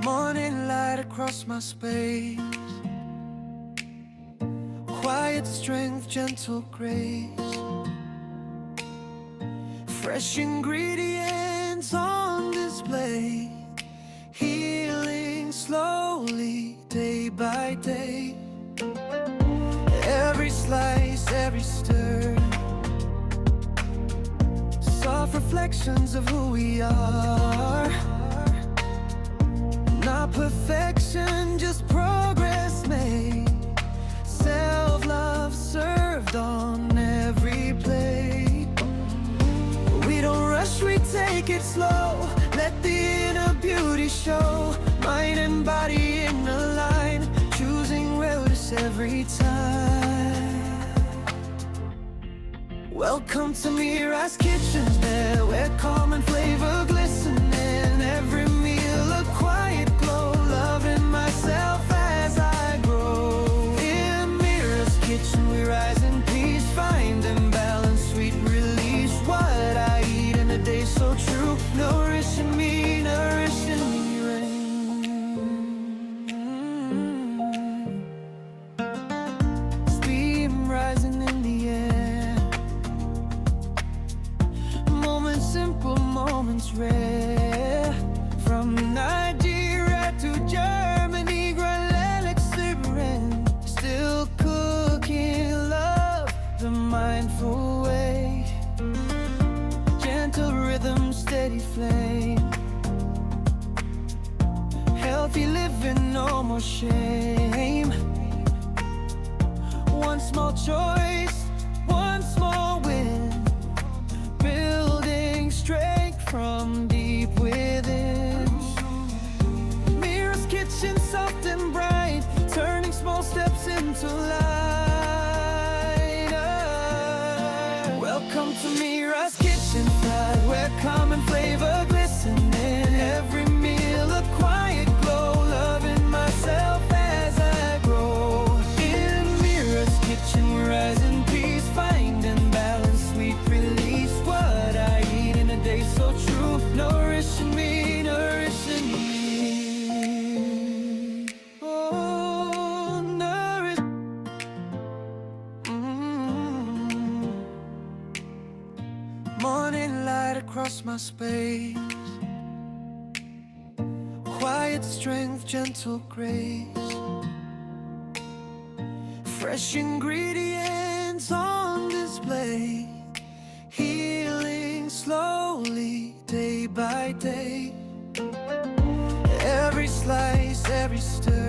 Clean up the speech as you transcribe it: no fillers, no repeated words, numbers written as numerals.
Morning light across my space, quiet strength, gentle grace, fresh ingredients on display, healing slowly, day by day. Every slice, every stir, soft reflections of who we are. Not perfection, just progress made. Self-love served on every plate. We don't rush, we take it slow. Let the inner beauty show. Mind and body in a line, choosing wellness every time. Welcome to MIRA'S kitchen, there where calm and flavor glisten. In every meal a quiet glow, loving myself as I grow. In MIRA'S kitchen we rise in peace, finding balance, sweet release. What I eat in a day so true, nourishing me, nourishing me. Steam rising in the air, moments simple, moments rare. From Nigeria to Germany, Grand exuberant, still cooking love the mindful way. Gentle rhythm, steady flame, healthy living, no more shame. One small choice, one small win, building strength from deep within. MIRA'S kitchen, soft and bright, turning small steps into light. Welcome to MIRA'S kitchen, fried where common flavor glisten. In every meal a quiet glow, loving myself as I grow. In MIRA'S kitchen we rise in peace, finding balance, sweet release. What I eat in a day so true, nourishing me, nourishing me. Oh, nourish. Morning light across my space, quiet strength, gentle grace, fresh ingredients on display, healing slowly, day by day. Every slice, every stir,